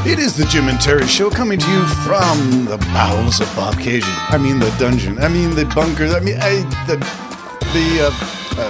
It is the Jim and Terry Show coming to you from the bowels of Bob Cajun. I mean the dungeon. I mean the bunker. I mean the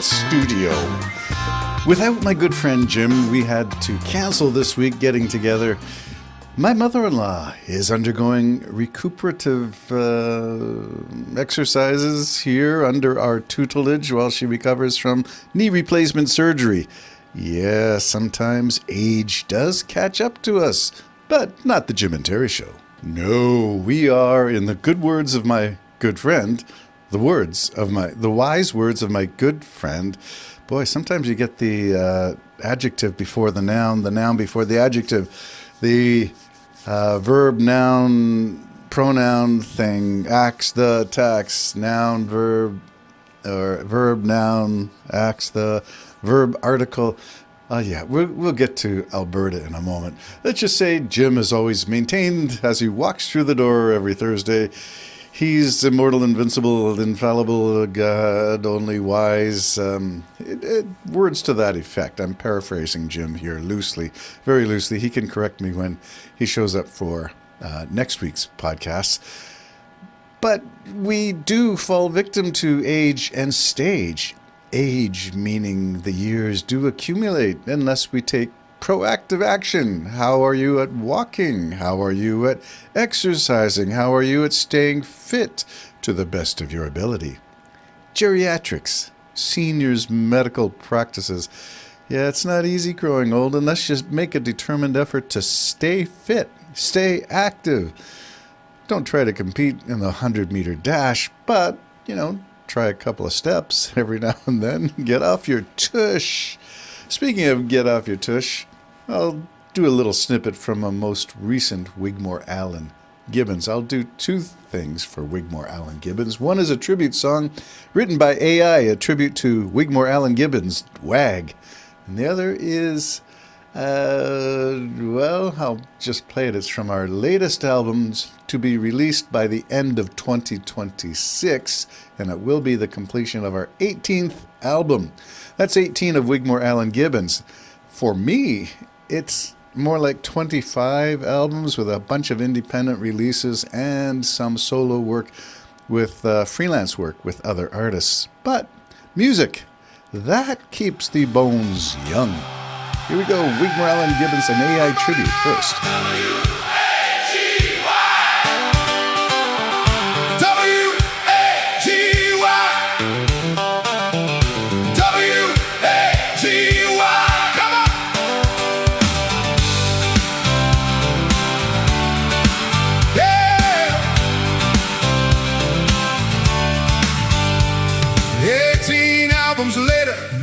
studio. Without my good friend Jim, we had to cancel this week getting together. My mother-in-law is undergoing recuperative exercises here under our tutelage while she recovers from knee replacement surgery. Yeah, sometimes age does catch up to us, but not the Jim and Terry Show. No, we are, in the good words of my good friend, the wise words of my good friend. Boy, sometimes you get the adjective before the noun before the adjective. The verb, noun, pronoun thing acts the tax, noun, verb, or verb, noun, acts the verb, article. Yeah, we'll get to Alberta in a moment. Let's just say Jim has always maintained as he walks through the door every Thursday, he's immortal, invincible, infallible, God, only wise. Words to that effect. I'm paraphrasing Jim here loosely, very loosely. He can correct me when he shows up for next week's podcast. But we do fall victim to age and stage. Age meaning the years do accumulate unless we take proactive action. How are you at walking? How are you at exercising? How are you at staying fit to the best of your ability? Geriatrics, seniors' medical practices. Yeah, it's not easy growing old unless you make a determined effort to stay fit, stay active. Don't try to compete in the 100-meter dash, but, try a couple of steps every now and then. Get off your tush. Speaking of get off your tush, I'll do a little snippet from a most recent Wigmore Allen Gibbons. I'll do two things for Wigmore Allen Gibbons. One is a tribute song written by AI, a tribute to Wigmore Allen Gibbons, WAG. And the other is, I'll just play it. It's from our latest albums to be released by the end of 2026, and it will be the completion of our 18th album. That's 18 of Wigmore Allen Gibbons. For me, it's more like 25 albums with a bunch of independent releases and some solo work with freelance work with other artists. But music, that keeps the bones young. Here we go, Wigmore Allen Gibbons, an AI tribute first.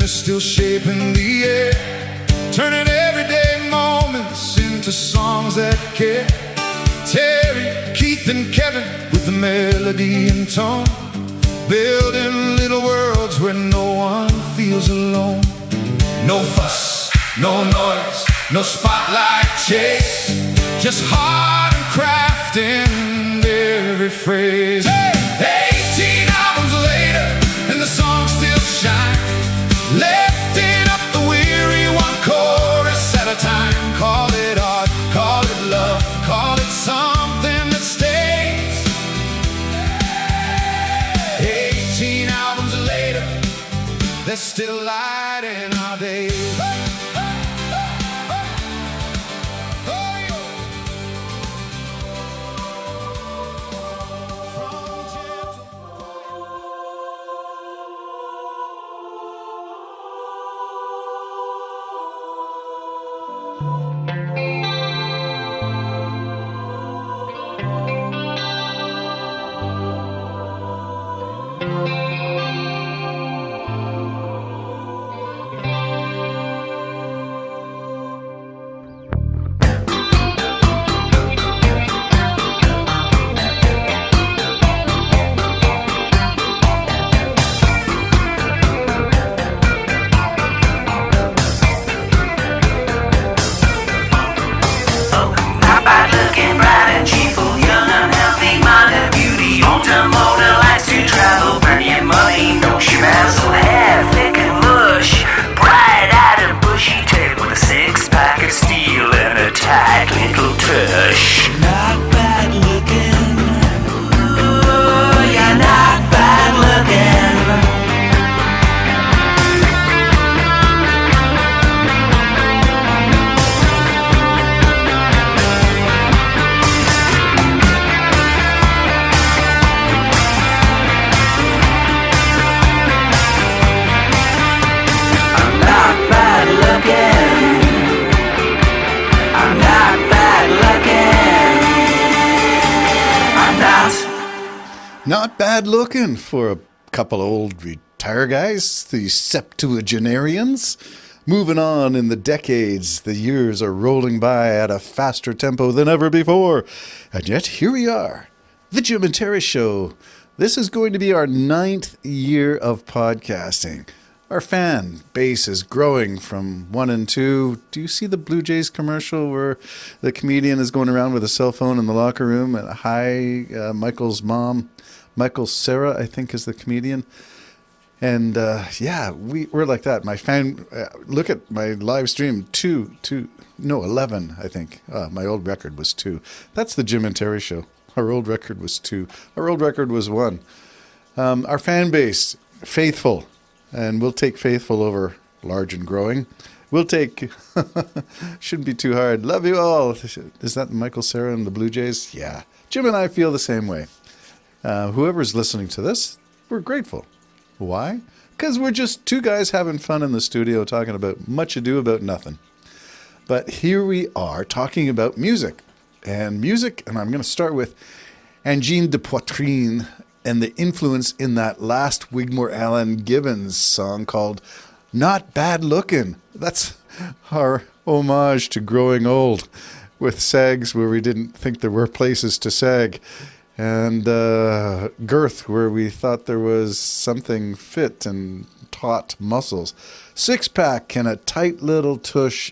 Still shaping the air, turning everyday moments into songs that care. Terry, Keith, and Kevin with the melody and tone, building little worlds where no one feels alone. No fuss, no noise, no spotlight chase, just heart and craft in every phrase. Hey, 18 albums later, and the songs still shine. Lifting up the weary, one chorus at a time. Call it art, call it love, call it something that stays. 18 albums later, there's still light in our days. Not bad looking for a couple old retire guys, the septuagenarians. Moving on in the decades, the years are rolling by at a faster tempo than ever before. And yet, here we are, the Jim and Terry Show. This is going to be our 9th year of podcasting. Our fan base is growing from 1 and 2. Do you see the Blue Jays commercial where the comedian is going around with a cell phone in the locker room? And hi, Michael's mom. Michael Sarah, I think, is the comedian. And we're like that. My fan, look at my live stream, 11, I think. My old record was 2. That's the Jim and Terry Show. Our old record was 2. Our old record was 1. Our fan base, faithful. And we'll take faithful over large and growing. We'll take, shouldn't be too hard. Love you all. Is that Michael Sarah and the Blue Jays? Yeah. Jim and I feel the same way. Whoever's listening to this, we're grateful. Why? Because we're just two guys having fun in the studio talking about much ado about nothing. But here we are talking about music. And I'm going to start with Angine de Poitrine and the influence in that last Wigmore Allen Gibbons song called Not Bad Lookin'. That's our homage to growing old with sags where we didn't think there were places to sag. And girth, where we thought there was something fit and taut muscles. Six-pack and a tight little tush.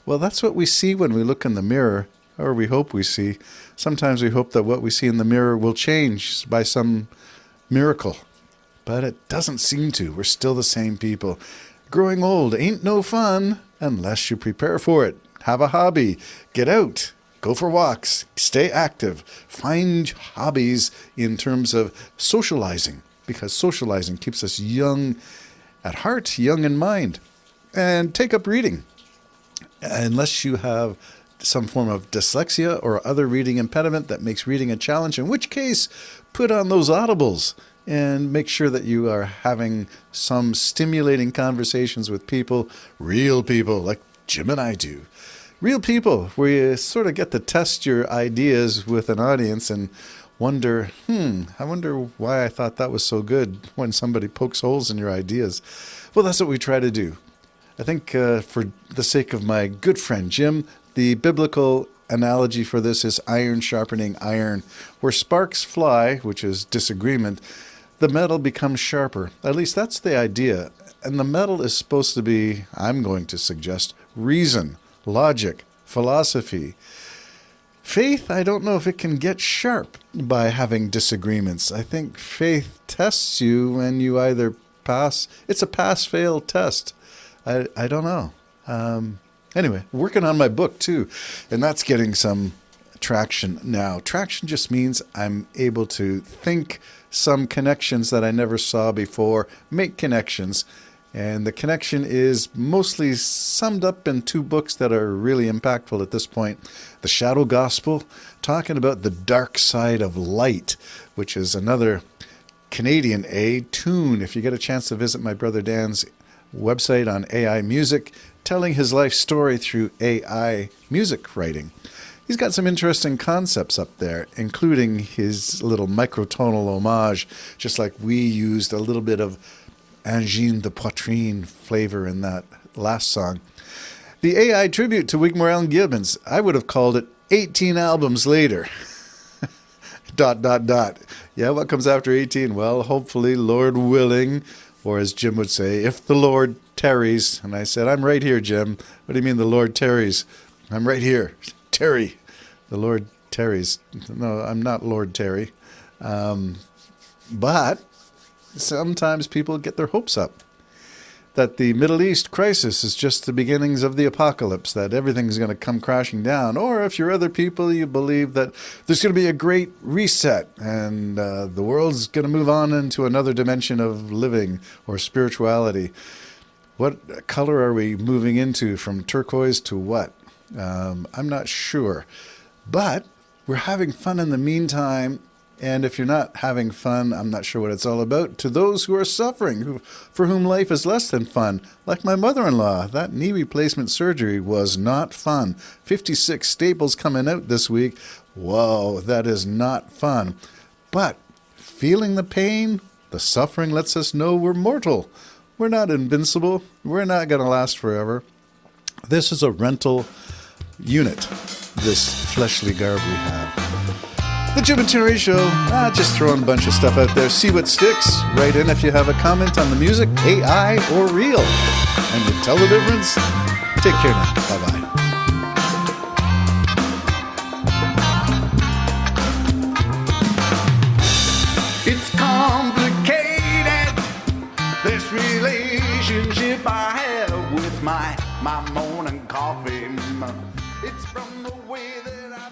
Well, that's what we see when we look in the mirror, or we hope we see. Sometimes we hope that what we see in the mirror will change by some miracle. But it doesn't seem to. We're still the same people. Growing old ain't no fun unless you prepare for it. Have a hobby. Get out. Go for walks, stay active, find hobbies in terms of socializing, because socializing keeps us young at heart, young in mind. And take up reading, unless you have some form of dyslexia or other reading impediment that makes reading a challenge, in which case, put on those audibles and make sure that you are having some stimulating conversations with people, real people, like Jim and I do. Real people, where you sort of get to test your ideas with an audience and wonder, I wonder why I thought that was so good when somebody pokes holes in your ideas. Well, that's what we try to do. I think for the sake of my good friend Jim, the biblical analogy for this is iron sharpening iron. Where sparks fly, which is disagreement, the metal becomes sharper. At least that's the idea. And the metal is supposed to be, I'm going to suggest, reason. Logic, philosophy. Faith, I don't know if it can get sharp by having disagreements. I think faith tests you when you either pass. It's a pass-fail test. I don't know. Anyway, working on my book too, and that's getting some traction now. Traction just means I'm able to think some connections that I never saw before, make connections. And the connection is mostly summed up in 2 books that are really impactful at this point. The Shadow Gospel, talking about the dark side of light, which is another Canadian tune. If you get a chance to visit my brother Dan's website on AI Music, telling his life story through AI music writing. He's got some interesting concepts up there, including his little microtonal homage, just like we used a little bit of Angine de Poitrine flavor in that last song. The AI tribute to Wigmore Allen Gibbons, I would have called it 18 albums later. ... Yeah, what comes after 18? Well, hopefully, Lord willing, or as Jim would say, if the Lord tarries. And I said, I'm right here, Jim. What do you mean the Lord tarries? I'm right here. Terry. The Lord tarries. No, I'm not Lord Terry. But sometimes people get their hopes up that the Middle East crisis is just the beginnings of the apocalypse, that everything's going to come crashing down. Or if you're other people, you believe that there's going to be a great reset and the world's going to move on into another dimension of living or spirituality. What color are we moving into, from turquoise to what? I'm not sure. But we're having fun in the meantime. And if you're not having fun, I'm not sure what it's all about. To those who are suffering, for whom life is less than fun, like my mother-in-law, that knee replacement surgery was not fun. 56 staples coming out this week. Whoa, that is not fun. But feeling the pain, the suffering lets us know we're mortal. We're not invincible. We're not going to last forever. This is a rental unit, this fleshly garb we have. The Jim and Terry Show, just throwing a bunch of stuff out there. See what sticks. Write in if you have a comment on the music, AI or real. And you tell the difference. Take care now. Bye-bye. It's complicated, this relationship I have with my morning coffee. It's from the way that I